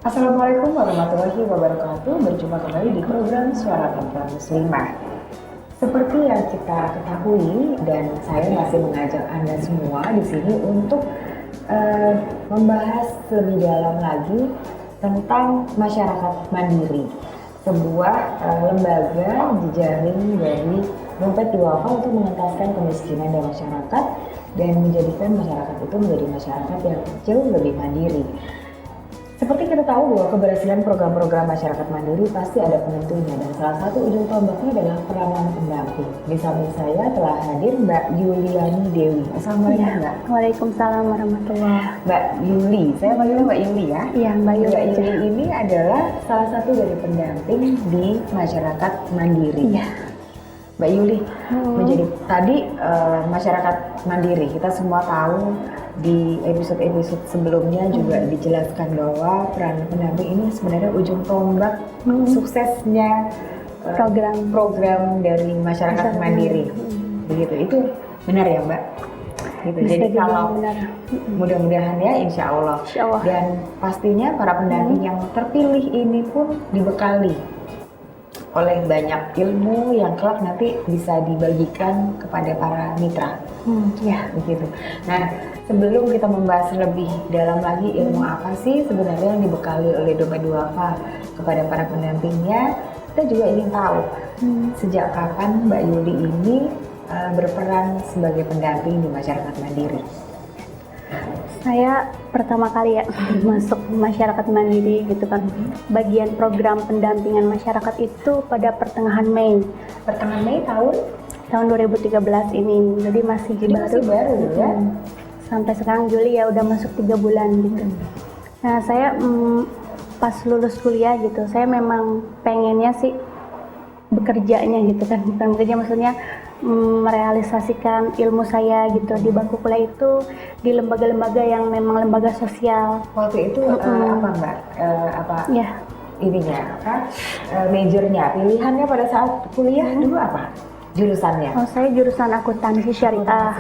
Assalamualaikum warahmatullahi wabarakatuh. Berjumpa kembali di program Suara Perempuan Muslimah. Seperti yang kita ketahui dan saya masih mengajak Anda semua di sini untuk membahas lebih dalam lagi tentang masyarakat mandiri, sebuah lembaga jejaring dari Dompet Duafa untuk mengentaskan kemiskinan di masyarakat dan menjadikan masyarakat itu menjadi masyarakat yang kecil lebih mandiri. Seperti kita tahu bahwa keberhasilan program-program masyarakat mandiri pasti ada penentunya dan salah satu ujung tombaknya adalah peranan pendamping. Di samping saya telah hadir Mbak Yuliani Dewi. Assalamualaikum Ya, Mbak. Waalaikumsalam warahmatullahi. Mbak Yuli, saya panggilnya Mbak Yuli ya. Iya, Mbak Yuli. Mbak Yuli ini adalah salah satu dari pendamping di masyarakat mandiri. Iya. Mbak Yuli, menjadi tadi masyarakat mandiri, kita semua tahu di episode-episode sebelumnya juga dijelaskan bahwa peran pendamping ini sebenarnya ujung tombak suksesnya program dari masyarakat mandiri. Begitu, itu benar ya Mbak? Gitu. Jadi kalau mudah-mudahan ya insya Allah. Dan pastinya para pendamping yang terpilih ini pun dibekali oleh banyak ilmu yang kelak nanti bisa dibagikan kepada para mitra. Ya, Begitu. Nah, sebelum kita membahas lebih dalam lagi ilmu apa sih sebenarnya yang dibekali oleh Dompet Duafa kepada para pendampingnya, kita juga ingin tahu sejak kapan Mbak Yuli ini berperan sebagai pendamping di masyarakat mandiri. saya pertama kali ya masuk masyarakat mandiri gitu kan. Bagian program pendampingan masyarakat itu pada pertengahan Mei. Pertengahan Mei tahun 2013 ini, jadi masih baru ya. Sampai sekarang Juli ya udah masuk 3 bulan gitu. Nah saya pas lulus kuliah gitu, saya memang pengennya sih bekerjanya gitu kan, bukan bekerja maksudnya merealisasikan ilmu saya gitu di bangku kuliah itu di lembaga-lembaga yang memang lembaga sosial. Waktu itu apa Mbak? Ya. Ininya apa? Majornya, pilihannya pada saat kuliah dulu apa? Jurusannya? Oh, saya jurusan akuntansi syariah.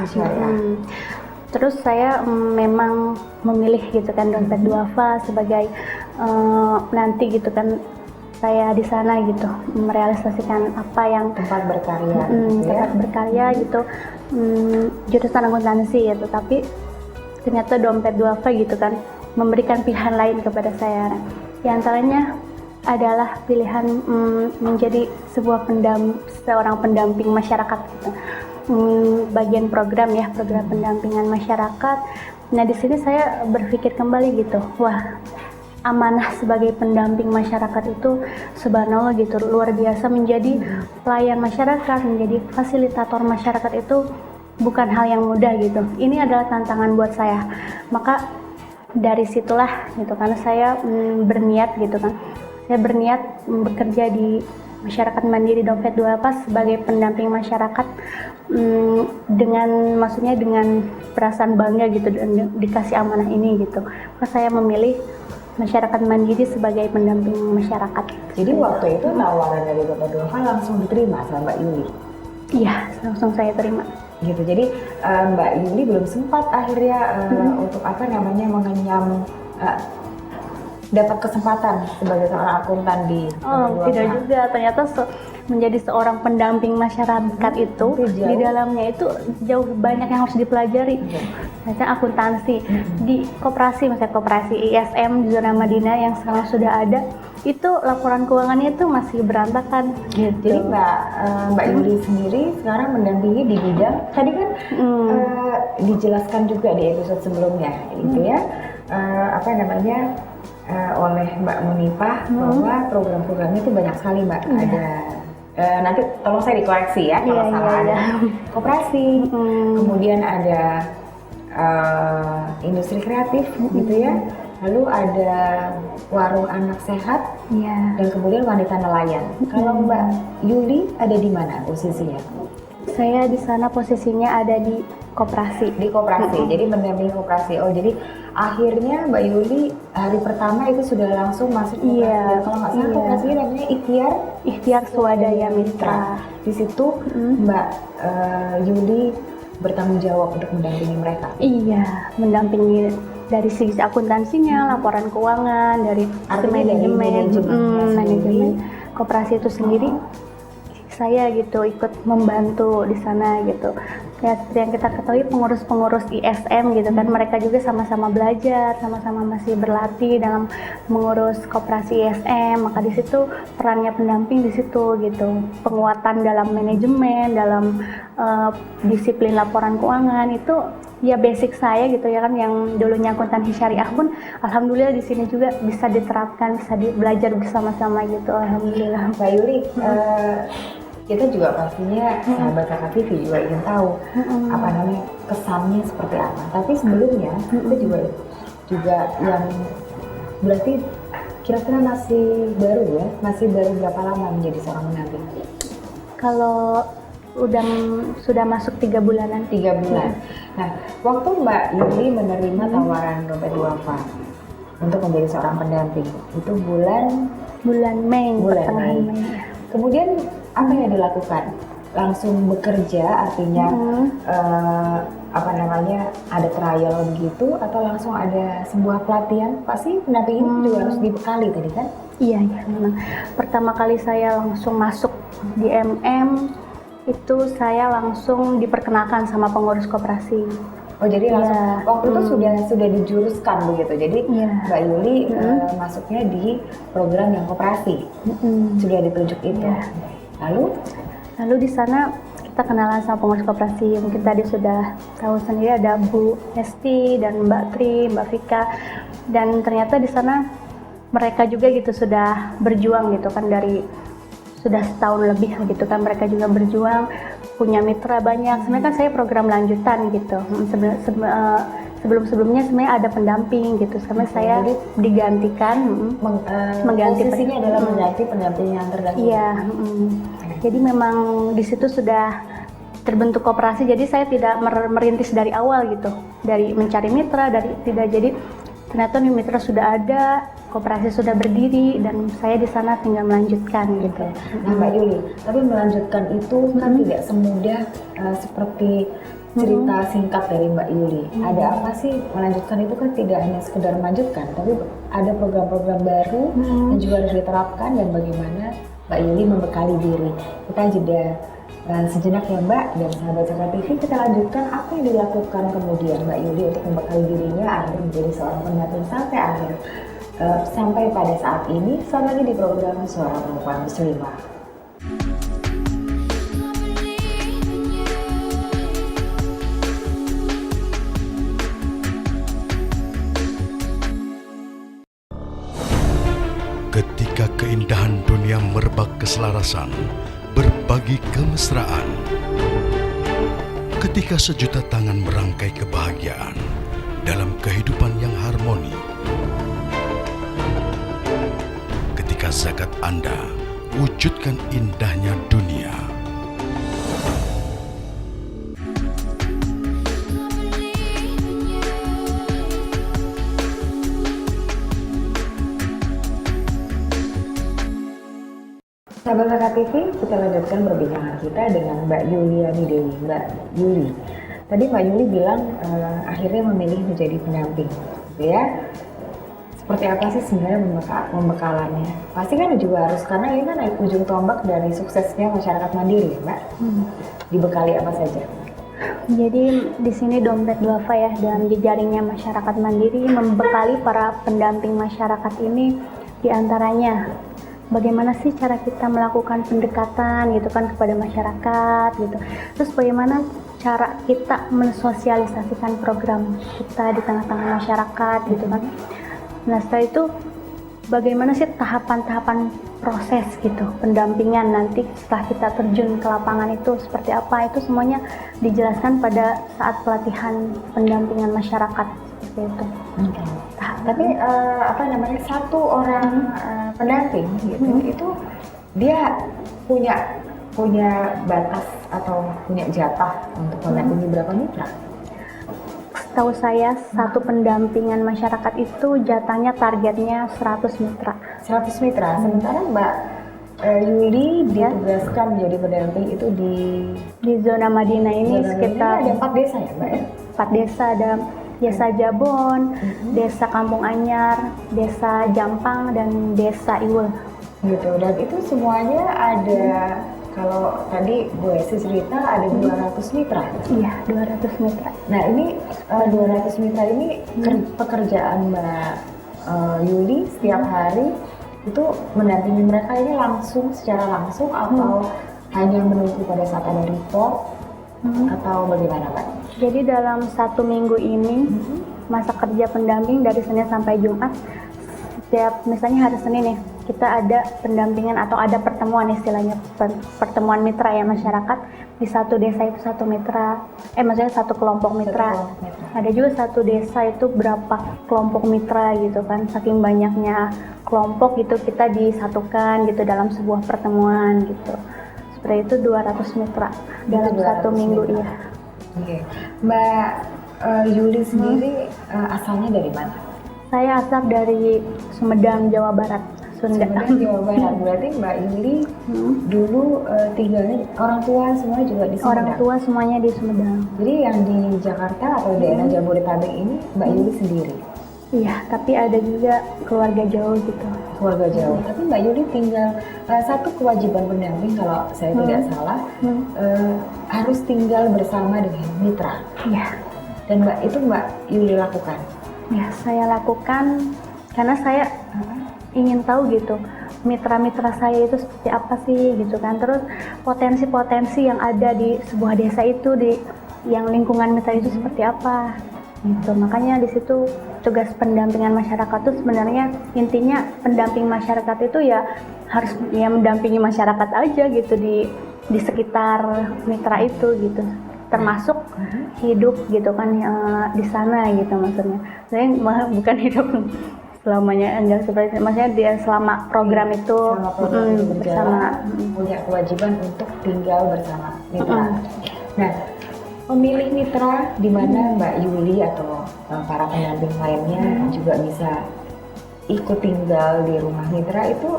Terus saya memang memilih gitu kan Dompet Duafa sebagai nanti gitu kan saya di sana gitu merealisasikan apa yang tempat berkarya, tempat berkarya gitu, jurusan akuntansi gitu. Tapi ternyata Dompet Duafa gitu kan memberikan pilihan lain kepada saya. Di antaranya adalah pilihan menjadi seorang pendamping masyarakat gitu. Bagian program ya, program pendampingan masyarakat. Nah di sini saya berpikir kembali gitu, wah amanah sebagai pendamping masyarakat itu subhanallah gitu, luar biasa. Menjadi pelayan masyarakat, menjadi fasilitator masyarakat itu bukan hal yang mudah gitu. Ini adalah tantangan buat saya. Maka dari situlah gitu karena saya berniat gitu kan. Saya berniat bekerja di masyarakat mandiri Dompet Duafa sebagai pendamping masyarakat dengan perasaan bangga gitu dan dikasih amanah ini gitu. Maka saya memilih masyarakat mandiri sebagai pendamping masyarakat. Jadi waktu itu tawaran dari Dompet Duafa langsung diterima sama Mbak Yuli? Iya, langsung saya terima. Gitu. Jadi Mbak Yuli belum sempat akhirnya untuk mengenyam dapat kesempatan sebagai seorang akuntan di tidak juga. Ternyata menjadi seorang pendamping masyarakat itu di dalamnya itu jauh banyak yang harus dipelajari. Misalnya akuntansi di koperasi, misalnya koperasi ISM di zona Madinah yang sekarang sudah ada, itu laporan keuangannya itu masih berantakan. Gitu. Jadi Mbak Yuli sendiri sekarang mendampingi di bidang tadi kan dijelaskan juga di episode sebelumnya itu ya oleh Mbak Munifah bahwa program-programnya itu banyak sekali Mbak. Ada nanti tolong saya dikoreksi ya kalau salah. Ada koperasi, kemudian ada industri kreatif gitu ya, lalu ada warung anak sehat, dan kemudian wanita nelayan. Kalau Mbak Yuli ada di mana posisinya? Saya di sana posisinya ada di koperasi. Di koperasi, jadi mendampingi koperasi. Oh, jadi akhirnya Mbak Yuli hari pertama itu sudah langsung masuk koperasi. Iya. Kalau nggak salah koperasinya namanya Ikhtiar Swadaya Mitra. Di situ Mbak Yuli bertanggung jawab untuk mendampingi mereka. Iya, mendampingi dari segi akuntansinya, laporan keuangan, dari Artinya dari manajemen koperasi itu sendiri. Saya gitu ikut membantu di sana gitu. Ya seperti yang kita ketahui pengurus-pengurus ISM gitu kan, mereka juga sama-sama belajar, sama-sama masih berlatih dalam mengurus koperasi ISM. Maka di situ perannya pendamping di situ gitu. Penguatan dalam manajemen, dalam disiplin laporan keuangan itu ya basic saya gitu ya kan, yang dulunya akuntansi syariah pun alhamdulillah di sini juga bisa diterapkan, bisa belajar bersama-sama gitu, alhamdulillah. Mbak Yuli, kita juga pastinya sahabat Kakak TV juga ingin tahu apa namanya kesannya seperti apa. Tapi sebelumnya kita juga yang berarti kira-kira masih baru ya, masih baru berapa lama menjadi seorang pendamping? Kalau sudah masuk 3 bulanan. 3 bulan. Nah, waktu Mbak Yuli menerima tawaran dompet duafa untuk menjadi seorang pendamping itu bulan Mei, pertengahan Mei. Kemudian apa yang dilakukan? Langsung bekerja, artinya apa namanya ada trial gitu, atau langsung ada sebuah pelatihan? Pasti pendamping ini juga harus dibekali tadi kan? Iya, memang. Pertama kali saya langsung masuk di itu saya langsung diperkenalkan sama pengurus koperasi. Oh jadi langsung waktu itu sudah dijuruskan begitu. Jadi Mbak Yuli masuknya di program yang koperasi. Sudah ditunjuk itu. Lalu di sana kita kenalan sama pengurus koperasi. Mungkin tadi sudah tahu sendiri ada Bu Esti dan Mbak Tri, Mbak Vika, dan ternyata di sana mereka juga gitu sudah berjuang gitu kan, dari sudah setahun lebih gitu kan, mereka juga berjuang, punya mitra banyak. Sebenarnya kan saya program lanjutan gitu. Sebelum-sebelumnya sebenarnya ada pendamping gitu. Sebenarnya saya digantikan mengganti posisinya adalah mengganti pendamping yang terdahulu. Iya. Jadi memang di situ sudah terbentuk koperasi. Jadi saya tidak merintis dari awal gitu. Dari mencari mitra, jadi ternyata mitra sudah ada, koperasi sudah berdiri, dan saya di sana tinggal melanjutkan gitu. Nah Mbak Yuli, tapi melanjutkan itu kan tidak semudah seperti cerita singkat dari Mbak Yuli. Ada apa sih melanjutkan itu kan tidak hanya sekedar melanjutkan, tapi ada program-program baru yang juga harus diterapkan, dan bagaimana Mbak Yuli membekali diri. Kita jeda sejenak ya Mbak, dan sahabat Cakra TV, kita lanjutkan apa yang dilakukan kemudian Mbak Yuli untuk membekali dirinya agar menjadi seorang pendamping sampai akhir. Sampai pada saat ini, selamat lagi di program Suara Perempuan Muslimah. Ketika keindahan dunia merebak keselarasan, berbagi kemesraan. Ketika sejuta tangan merangkai kebahagiaan dalam kehidupan yang harmoni. Ketika zakat Anda wujudkan indahnya dunia. Sahabat Cakra TV, kita lanjutkan perbincangan kita dengan Mbak Yuliani Dewi. Mbak Yuli, tadi Mbak Yuli bilang akhirnya memilih menjadi pendamping, gitu ya? Seperti apa sih sebenarnya pembekalannya? Pasti kan juga harus, karena ini kan ujung tombak dari suksesnya masyarakat mandiri, Mbak. Dibekali apa saja? Jadi di sini dompet duafa ya, dalam jejaringnya masyarakat mandiri membekali para pendamping masyarakat ini, diantaranya bagaimana sih cara kita melakukan pendekatan gitu kan kepada masyarakat gitu. Terus bagaimana cara kita mensosialisasikan program kita di tengah-tengah masyarakat gitu kan. Nah setelah itu bagaimana sih tahapan-tahapan proses gitu pendampingan nanti setelah kita terjun ke lapangan itu seperti apa, itu semuanya dijelaskan pada saat pelatihan pendampingan masyarakat seperti itu. Tapi apa namanya, satu orang pendamping gitu, itu dia punya batas atau punya jatah untuk mendampingi berapa mitra? Setahu saya satu pendampingan masyarakat itu jatahnya targetnya 100 mitra. 100 mitra. Sementara Mbak Yuli ditugaskan menjadi pendamping itu di zona Madinah ini sekitar ada 4 desa ya Mbak ya? 4 desa, ada Desa Jabon, Desa Kampung Anyar, Desa Jampang, dan Desa Iwul. Gitu. Dan itu semuanya ada, kalau tadi Bu Esi cerita ada 200 mitra. Iya, 200 mitra. Nah ini 200 mitra ini pekerjaan Mbak Yuli setiap hari itu mendampingi mereka ini secara langsung atau hanya menunggu pada saat ada report atau bagaimana Mbak? Jadi dalam 1 minggu ini masa kerja pendamping dari Senin sampai Jumat, setiap misalnya hari Senin nih kita ada pendampingan atau ada pertemuan, istilahnya pertemuan mitra ya masyarakat. Di satu desa itu satu mitra, maksudnya satu kelompok mitra. Ada juga satu desa itu berapa kelompok mitra gitu kan, saking banyaknya kelompok gitu kita disatukan gitu dalam sebuah pertemuan gitu. Seperti itu 200 mitra dalam 1 minggu mitra. iya. Oke. Mbak Yuli sendiri asalnya dari mana? Saya asal dari Sumedang, Jawa Barat, Sunda. Sumedang, Jawa Barat. Berarti Mbak Yuli dulu tinggalnya orang tua semua juga di Sumedang? Orang tua semuanya di Sumedang. Jadi yang di Jakarta atau daerah Jabodetabek ini Mbak Yuli sendiri? Iya, tapi ada juga keluarga jauh gitu. Keluarga jauh. Tapi Mbak Yuli tinggal, satu kewajiban pendamping kalau saya tidak salah, harus tinggal bersama dengan mitra. Iya. Dan itu Mbak Yuli lakukan? Ya, saya lakukan karena saya ingin tahu gitu mitra-mitra saya itu seperti apa sih gitu kan. Terus potensi-potensi yang ada di sebuah desa itu, di yang lingkungan mitra itu seperti apa gitu. Makanya di situ tugas pendampingan masyarakat itu sebenarnya intinya pendamping masyarakat itu ya harus ya mendampingi masyarakat aja gitu di sekitar mitra itu gitu, termasuk hidup gitu kan di sana gitu maksudnya. Saya bukan hidup selamanya, enggak seperti maksudnya dia selama program itu, bersama punya kewajiban untuk tinggal bersama mitra. Nah, memilih mitra di mana Mbak Yuli atau para pendamping lainnya juga bisa ikut tinggal di rumah mitra itu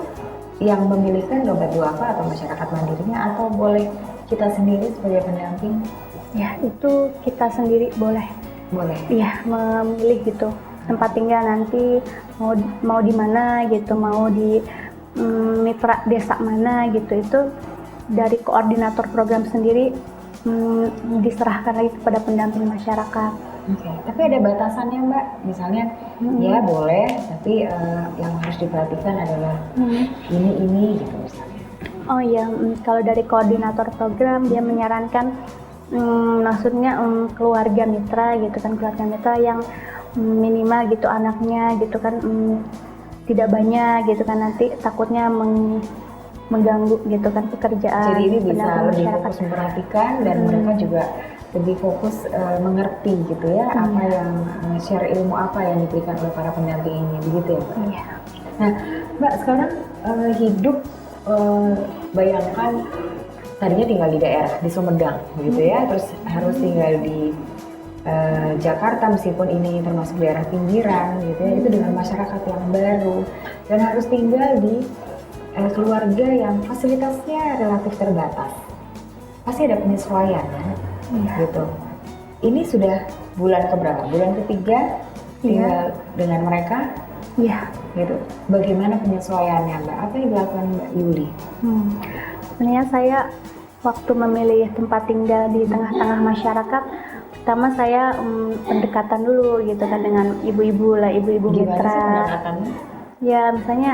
yang memilihkan dompet duafa atau masyarakat mandirinya, atau boleh kita sendiri sebagai pendamping? Ya, itu kita sendiri boleh. Boleh. Iya, memilih gitu tempat tinggal nanti mau di mana gitu, mau di mitra desa mana gitu, itu dari koordinator program sendiri diserahkan lagi kepada pendamping masyarakat. Oke. Tapi ada batasannya Mbak, misalnya ya boleh, tapi yang harus diperhatikan adalah ini gitu misalnya. Oh iya, kalau dari koordinator program dia menyarankan maksudnya keluarga mitra gitu kan, keluarga mitra yang minimal gitu anaknya gitu kan tidak banyak gitu kan, nanti takutnya mengganggu gitu kan pekerjaan. Jadi ini bisa pendamping lebih masyarakat. fokus memperhatikan dan mereka juga lebih fokus mengerti gitu ya apa yang share ilmu apa yang diberikan oleh para pendamping ini, begitu ya Mbak? Iya. Nah Mbak sekarang hidup bayangkan tadinya tinggal di daerah di Sumedang gitu ya, terus harus tinggal di Jakarta meskipun ini termasuk daerah pinggiran gitu ya, itu dengan masyarakat yang baru dan harus tinggal di keluarga yang fasilitasnya relatif terbatas. Pasti ada penyesuaian gitu. Ini sudah bulan keberapa? Bulan ketiga tinggal dengan mereka? Iya. Gitu. Bagaimana penyesuaiannya Mbak? Apa yang dilakukan Mbak Yuli? Sebenarnya saya waktu memilih tempat tinggal di tengah-tengah masyarakat, pertama saya pendekatan dulu gitu kan dengan ibu-ibu Gimana mitra. sih pendekatannya? Ya misalnya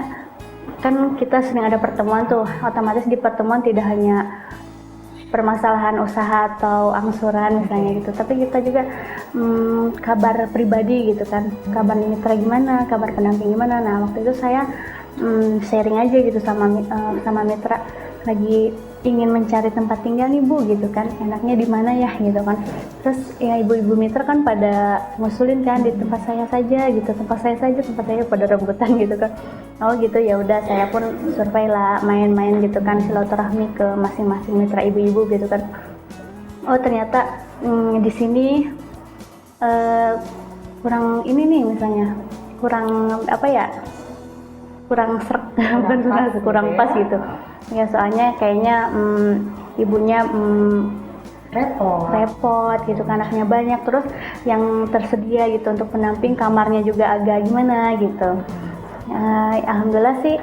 kan kita sering ada pertemuan tuh, otomatis di pertemuan tidak hanya permasalahan usaha atau angsuran misalnya gitu, tapi kita juga kabar pribadi gitu kan, kabar mitra gimana, kabar pendamping gimana. Nah waktu itu saya sharing aja gitu sama mitra, lagi ingin mencari tempat tinggal nih Bu gitu kan, enaknya di mana ya gitu kan. Terus ya ibu-ibu mitra kan pada ngusulin kan di tempat saya saja pada rebutan gitu kan. Oh gitu, ya udah saya pun survei lah, main-main gitu kan, silaturahmi ke masing-masing mitra ibu-ibu gitu kan. Oh ternyata di sini kurang ini nih misalnya, kurang apa ya, kurang srek, kurang pas gitu. Ya soalnya kayaknya ibunya repot gitu kan, anaknya banyak, terus yang tersedia gitu untuk pendamping kamarnya juga agak gimana gitu. Alhamdulillah sih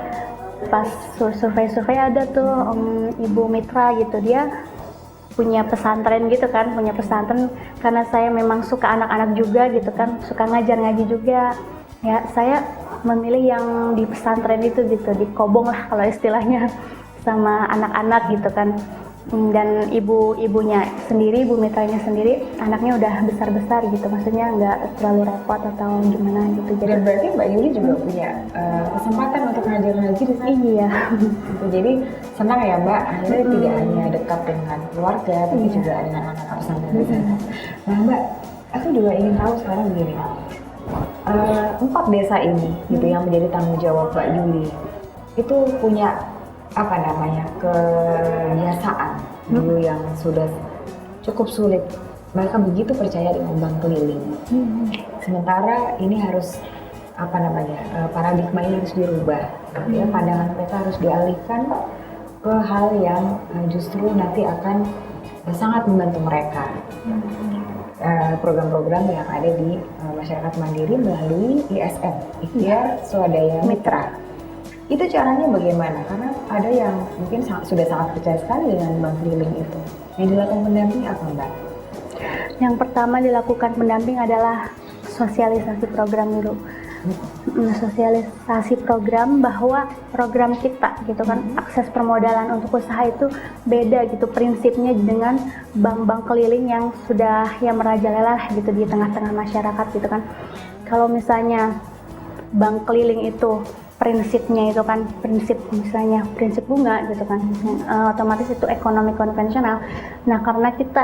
pas survei ada tuh Ibu Mitra gitu, dia punya pesantren gitu kan, karena saya memang suka anak-anak juga gitu kan, suka ngajar ngaji juga ya, saya memilih yang di pesantren itu gitu, di Kobong lah kalau istilahnya, sama anak-anak gitu kan. Dan ibunya sendiri, Ibu Mitranya sendiri, anaknya udah besar-besar gitu, maksudnya nggak terlalu repot atau gimana gitu. Jadi Dan berarti Mbak Yuli juga punya kesempatan untuk ngajar ngaji di sana. iya. Gitu. Jadi senang ya Mbak, akhirnya tidak hanya dekat dengan keluarga, tapi juga dengan anak-anak pesantren di sana. Nah Mbak, aku juga ingin tahu sekarang begini, 4 desa ini gitu yang menjadi tanggung jawab Mbak Yuli, itu punya apa namanya, kebiasaan dulu yang sudah cukup sulit. Mereka begitu percaya dengan bank keliling. Sementara ini harus apa namanya, paradigma ini harus dirubah. Ya, pandangan mereka harus dialihkan ke hal yang justru nanti akan sangat membantu mereka. Program-program yang ada di masyarakat mandiri melalui ISM, Ikhtiar Swadaya Mitra. Itu caranya bagaimana? Karena ada yang mungkin sudah sangat percaya sekali dengan bank keliling itu. Yang dilakukan pendamping apa Mbak? Yang pertama dilakukan pendamping adalah sosialisasi program dulu. Sosialisasi program bahwa program kita gitu kan, akses permodalan untuk usaha itu beda gitu prinsipnya dengan bank-bank keliling yang sudah merajalela gitu di tengah-tengah masyarakat gitu kan. Kalau misalnya bank keliling itu prinsipnya itu kan prinsip bunga gitu kan, otomatis itu ekonomi konvensional. Nah karena kita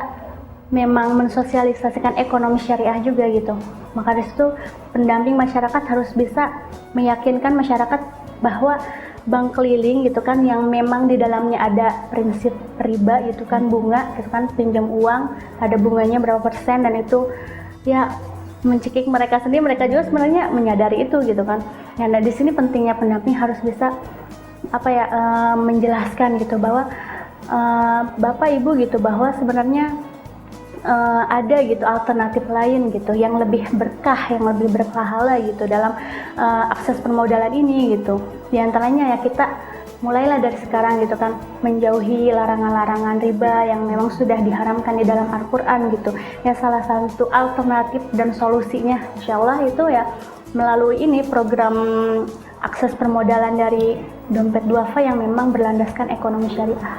memang mensosialisasikan ekonomi syariah juga gitu, maka dari situ pendamping masyarakat harus bisa meyakinkan masyarakat bahwa bank keliling gitu kan, yang memang di dalamnya ada prinsip riba gitu kan, bunga gitu kan, pinjam uang ada bunganya berapa persen, dan itu ya mencekik mereka sendiri, mereka juga sebenarnya menyadari itu gitu kan. Nah di sini pentingnya pendamping harus bisa menjelaskan gitu bahwa Bapak Ibu gitu, bahwa sebenarnya ada gitu alternatif lain gitu yang lebih berkah, yang lebih berpahala gitu dalam akses permodalan ini gitu. Di antaranya ya kita mulailah dari sekarang gitu kan, menjauhi larangan-larangan riba yang memang sudah diharamkan di dalam Al-Quran gitu. Ya salah satu alternatif dan solusinya insya Allah itu ya melalui ini program akses permodalan dari Dompet Duafa yang memang berlandaskan ekonomi syariah.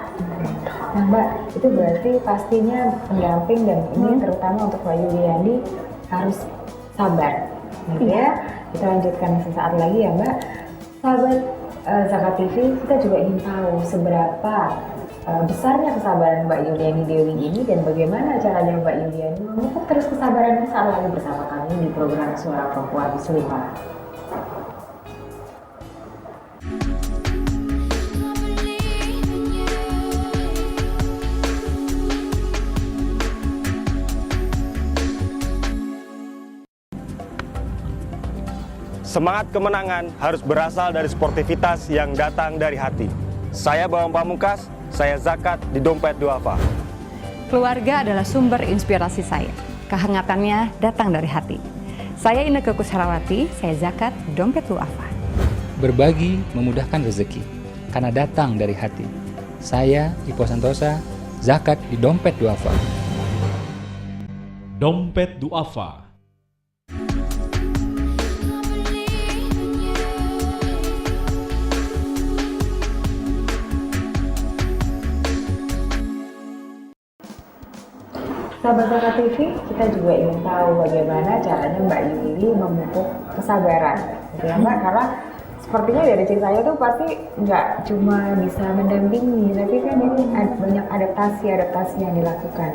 Nah Mbak, itu berarti pastinya pendamping dan ini terutama untuk Mbak Yuliani harus sabar gitu ya. Kita lanjutkan sesaat lagi ya Mbak. Sahabat Zakat TV, kita juga ingin tahu seberapa besarnya kesabaran Mbak Yuliani Dewi ini dan bagaimana caranya Mbak Yuliani memupuk terus kesabarannya saat lagi bersama kami di program Suara Perempuan Muslimah. Semangat kemenangan harus berasal dari sportivitas yang datang dari hati. Saya Bawang Pamungkas, saya zakat di Dompet Duafa. Keluarga adalah sumber inspirasi saya. Kehangatannya datang dari hati. Saya Inneke Kusharawati, saya zakat di Dompet Duafa. Berbagi memudahkan rezeki, karena datang dari hati. Saya Ipo Santosa, zakat di Dompet Duafa. Dompet Duafa. Sahabat Zakat TV, kita juga ingin tahu bagaimana caranya Mbak Yuli memupuk kesabaran, gitu ya Mbak, karena sepertinya dari ceritanya tuh pasti nggak cuma bisa mendampingi, tapi kan ini banyak adaptasi yang dilakukan.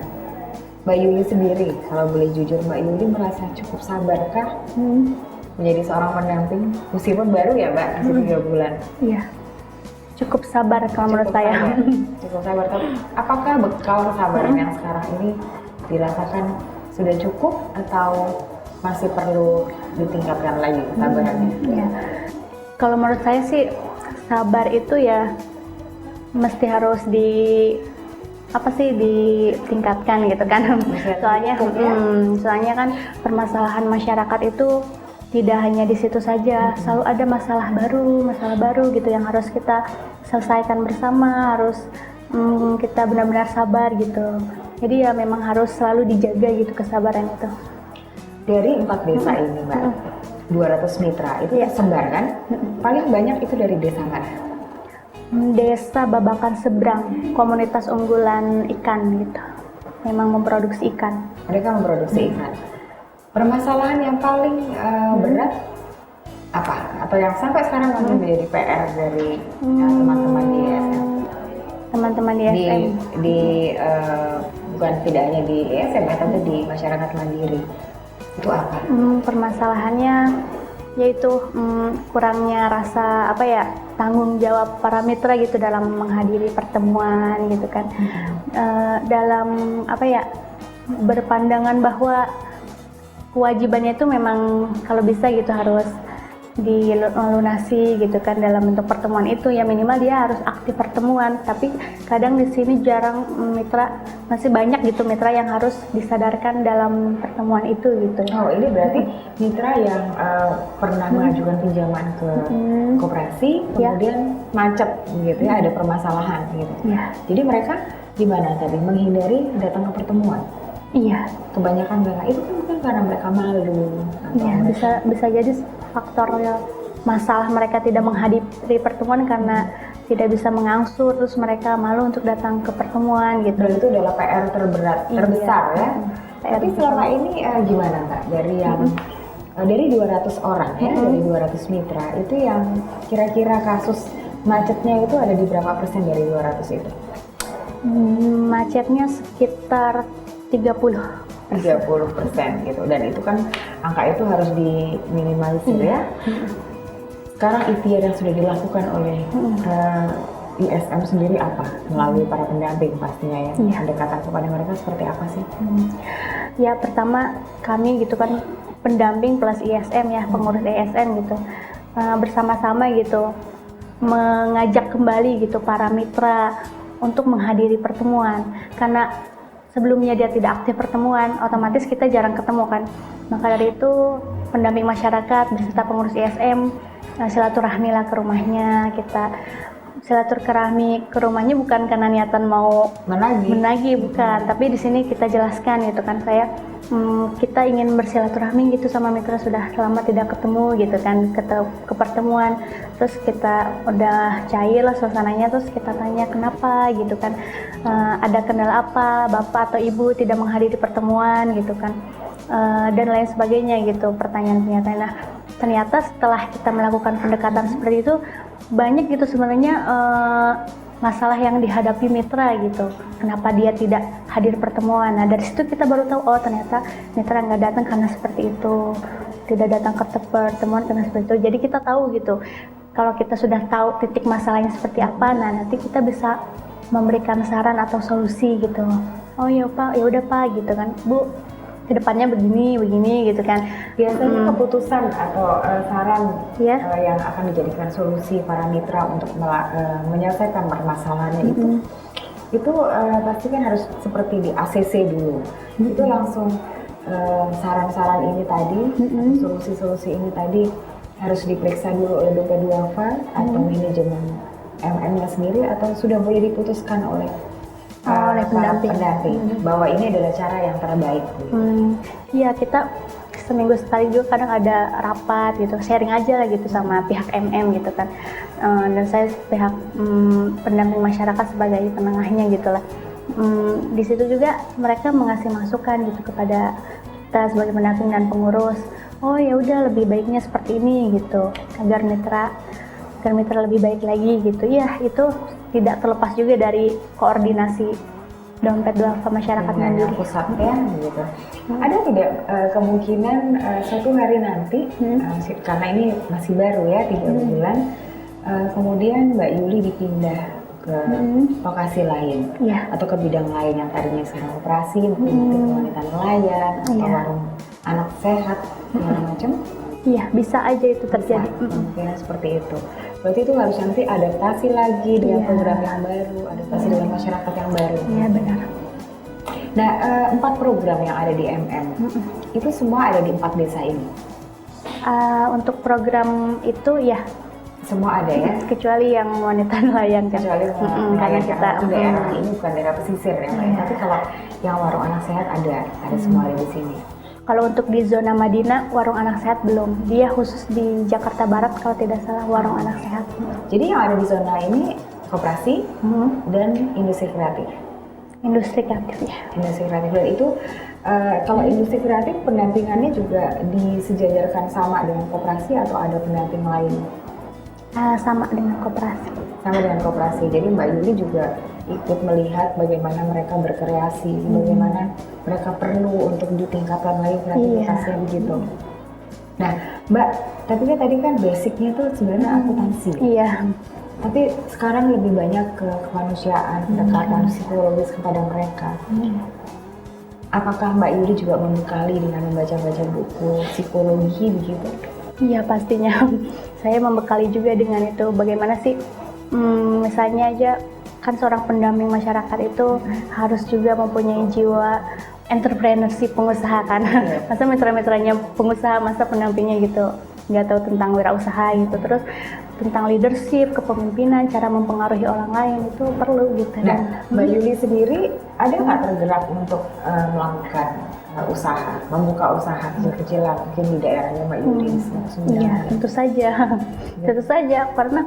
Mbak Yuli sendiri, kalau boleh jujur, Mbak Yuli merasa cukup sabarkah menjadi seorang pendamping, meskipun baru ya Mbak, masih 3 bulan? Iya, cukup sabar kalau menurut saya. Cukup sabar, tapi apakah bekal kesabaran yang sekarang ini dirasakan sudah cukup atau masih perlu ditingkatkan lagi kesabarannya? Ya. Kalau menurut saya sih sabar itu ya mesti harus apa sih ditingkatkan gitu kan. Soalnya soalnya kan permasalahan masyarakat itu tidak hanya di situ saja, selalu ada masalah baru gitu yang harus kita selesaikan bersama, harus kita benar-benar sabar gitu. Jadi ya memang harus selalu dijaga gitu kesabaran itu. Dari 4 desa ini Mbak, 200 mitra itu tersebar kan? Paling banyak itu dari desa mana? Desa Babakan Seberang, komunitas unggulan ikan gitu. Memang memproduksi ikan. Mereka memproduksi ikan. Permasalahan yang paling berat apa? Atau yang sampai sekarang masih menjadi PR dari teman-teman di ESM? Teman-teman di ESM. Bukan tidak hanya di ESM ya, tapi di masyarakat mandiri. Itu apa? Permasalahannya yaitu kurangnya rasa tanggung jawab para mitra gitu dalam menghadiri pertemuan gitu kan. Dalam berpandangan bahwa kewajibannya itu memang kalau bisa gitu harus dilunasi gitu kan dalam bentuk pertemuan itu, ya minimal dia harus aktif pertemuan. Tapi kadang di sini jarang masih banyak gitu mitra yang harus disadarkan dalam pertemuan itu gitu. Oh, ini berarti mitra yang pernah mengajukan pinjaman ke koperasi kemudian macet gitu ya, ada permasalahan gitu. Jadi mereka gimana tadi menghindari datang ke pertemuan? Iya. Kebanyakan mereka itu kan mungkin karena mereka malu. Iya, bisa jadi faktor masalah mereka tidak menghadiri pertemuan karena tidak bisa mengangsur, terus mereka malu untuk datang ke pertemuan gitu. Dan itu adalah PR terbesar ya. Tapi selama ini gimana Mbak? Dari 200 orang ya, dari 200 mitra itu yang kira-kira kasus macetnya itu ada di berapa persen dari 200 itu? Macetnya sekitar 30% gitu, dan itu kan angka itu harus diminimalisir ya. Sekarang ikhtiar yang sudah dilakukan oleh ISM sendiri apa? Melalui para pendamping pastinya ya. Pendekatan kepada mereka seperti apa sih? Ya pertama kami gitu kan pendamping plus ISM ya, pengurus ISM gitu, bersama-sama gitu mengajak kembali gitu para mitra untuk menghadiri pertemuan, karena sebelumnya dia tidak aktif pertemuan, otomatis kita jarang ketemu kan. Maka dari itu pendamping masyarakat beserta pengurus ISM silaturahmi lah ke rumahnya. Kita silaturahmi ke rumahnya bukan karena niatan mau menagih bukan, tapi di sini kita jelaskan gitu kan, kita ingin bersilaturahmi gitu sama mitra sudah lama tidak ketemu gitu kan, ke pertemuan. Terus kita udah cair lah suasananya, terus kita tanya kenapa gitu kan, ada kendala apa bapak atau ibu tidak menghadiri pertemuan gitu kan, dan lain sebagainya gitu, pertanyaan-pertanyaan. Nah ternyata setelah kita melakukan pendekatan seperti itu, banyak gitu sebenarnya masalah yang dihadapi mitra gitu, kenapa dia tidak hadir pertemuan. Nah dari situ kita baru tahu, oh ternyata mitra nggak datang karena seperti itu, tidak datang ke pertemuan karena seperti itu. Jadi kita tahu gitu, kalau kita sudah tahu titik masalahnya seperti apa, nah nanti kita bisa memberikan saran atau solusi gitu. Oh ya Pak, ya udah Pak gitu kan, Bu kedepannya begini gitu kan. Biasanya keputusan atau saran yang akan dijadikan solusi para mitra untuk menyelesaikan permasalahannya itu pasti kan harus seperti di ACC dulu. Itu langsung saran-saran ini tadi, solusi-solusi ini tadi harus diperiksa dulu oleh BP Duafa atau manajemen MM-nya sendiri, atau sudah boleh diputuskan oleh pendamping bahwa ini adalah cara yang terbaik. Iya, kita seminggu sekali juga kadang ada rapat gitu, sharing aja lah gitu sama pihak MM gitu kan, dan saya pihak pendamping masyarakat sebagai penengahnya gitu lah. Di situ juga mereka mengasih masukan gitu kepada kita sebagai pendamping dan pengurus. Oh ya udah, lebih baiknya seperti ini gitu, agar mitra lebih baik lagi gitu. Ya itu tidak terlepas juga dari koordinasi dompet duafa masyarakat mandiri pusatnya gitu. Ada tidak kemungkinan suatu hari nanti, karena ini masih baru ya 3 bulan, kemudian Mbak Yuli dipindah ke lokasi lain atau ke bidang lain yang tadinya sekarang operasi, mungkin wanita nelayan atau warung anak sehat segala macam? Iya, bisa aja itu terjadi. Mungkin seperti itu. Berarti itu harus nanti adaptasi lagi dengan Iya. program yang baru, adaptasi dengan masyarakat yang baru. Iya benar. Nah, 4 program yang ada di MM, itu semua ada di 4 desa ini? Untuk program itu ya, Semua ada ya? kecuali yang wanita nelayan kan. Kecuali karena kita itu daerah ini bukan daerah pesisir ya, Mbak. Iya. Tapi kalau yang warung anak sehat ada semua ada di sini. Kalau untuk di zona Madinah, warung anak sehat belum. Dia khusus di Jakarta Barat kalau tidak salah, warung anak sehat. Jadi yang ada di zona ini koperasi dan industri kreatif. Industri kreatif ya. Industri kreatif, dan itu kalau industri kreatif pendampingannya juga disejajarkan sama dengan koperasi atau ada pendamping lain? Sama dengan koperasi. Sama dengan koperasi. Jadi Mbak Yuli juga ikut melihat bagaimana mereka berkreasi, bagaimana mereka perlu untuk ditingkatkan lagi kreativitasnya begitu. Nah, Mbak, tapi kan tadi kan basicnya tuh sebenarnya akuntansi. Iya. Tapi sekarang lebih banyak ke kemanusiaan, pendekatan psikologis kepada mereka. Apakah Mbak Yuli juga membekali dengan membaca-baca buku psikologi begitu? Iya pastinya. Saya membekali juga dengan itu. Bagaimana sih, misalnya aja kan seorang pendamping masyarakat itu harus juga mempunyai jiwa entrepreneurship, pengusaha kan. Masa mitra-mitranya pengusaha, masa pendampingnya gitu nggak tahu tentang wirausaha gitu. Terus tentang leadership, kepemimpinan, cara mempengaruhi orang lain itu perlu gitu. Nah, Mbak Yuli sendiri ada nggak tergerak untuk melakukan usaha, membuka usaha kecil-kecilan mungkin di daerahnya Mbak Yuli? Iya, tentu saja. Tentu saja, karena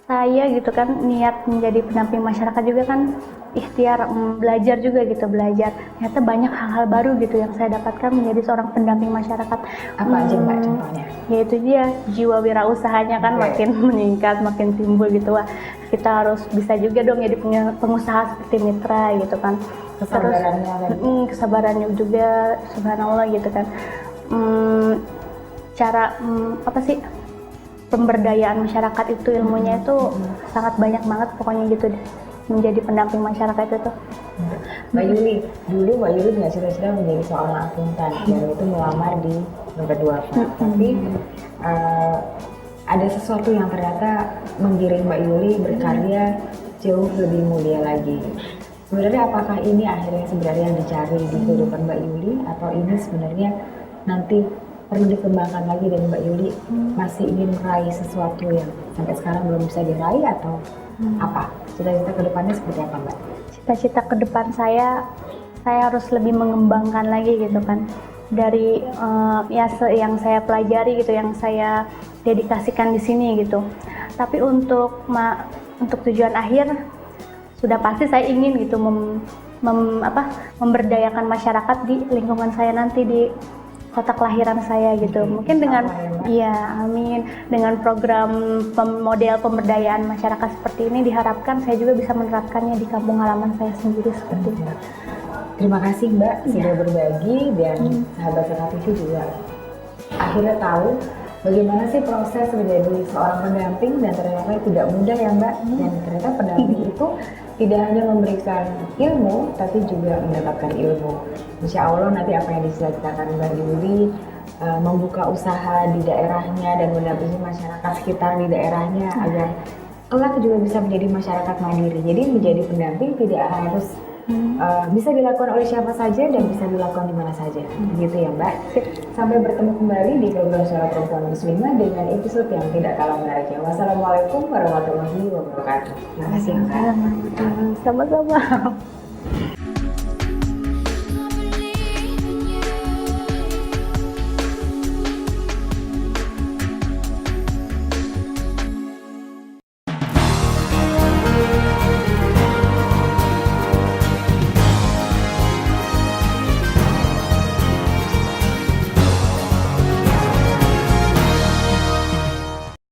saya gitu kan niat menjadi pendamping masyarakat juga kan ikhtiar belajar juga gitu, belajar. Ternyata banyak hal-hal baru gitu yang saya dapatkan menjadi seorang pendamping masyarakat. Apa aja Mbak contohnya? Yaitu dia jiwa wirausahanya kan makin meningkat, makin timbul gitu. Wah, kita harus bisa juga dong jadi pengusaha seperti mitra gitu kan. Kesabarannya tadi. Kesabarannya juga, subhanallah gitu kan. Cara apa sih, pemberdayaan masyarakat itu ilmunya itu sangat banyak banget pokoknya gitu deh, menjadi pendamping masyarakat itu. Mbak Yuli, dulu Mbak Yuli punya cita-cita menjadi seorang akuntan dan itu melamar di Dompet Duafa. Tapi ada sesuatu yang ternyata menggiring Mbak Yuli berkarya jauh lebih mulia lagi. Sebenarnya apakah ini akhirnya sebenarnya yang dicari di kehidupan Mbak Yuli, atau ini sebenarnya nanti perlu dikembangkan lagi dan Mbak Yuli masih ingin meraih sesuatu yang sampai sekarang belum bisa diraih, atau apa? Cita-cita ke depannya seperti apa Mbak? Cita-cita ke depan saya harus lebih mengembangkan lagi gitu kan. Dari yang saya pelajari gitu, yang saya dedikasikan di sini gitu. Tapi untuk tujuan akhir sudah pasti saya ingin gitu memberdayakan masyarakat di lingkungan saya nanti, di kota kelahiran saya gitu. Mungkin dengan amin, dengan program model pemberdayaan masyarakat seperti ini diharapkan saya juga bisa menerapkannya di kampung halaman saya sendiri seperti itu. Terima kasih Mbak sudah berbagi, dan sahabat Zakat TV juga akhirnya tahu bagaimana sih proses menjadi seorang pendamping, dan ternyata tidak mudah ya Mbak. Dan ternyata pendamping itu tidak hanya memberikan ilmu, tapi juga mendapatkan ilmu. Insya Allah nanti apa yang dicita-citakan Mbak Yuli, membuka usaha di daerahnya dan mendampingi masyarakat sekitar di daerahnya agar kelak juga bisa menjadi masyarakat mandiri. Jadi menjadi pendamping tidak harus bisa dilakukan oleh siapa saja dan bisa dilakukan di mana saja, gitu ya Mbak. Sampai bertemu kembali di program Suara Perempuan Muslimah dengan episode yang tidak kalah menariknya. Wassalamualaikum warahmatullahi wabarakatuh. Terima kasih Mbak. Sama-sama.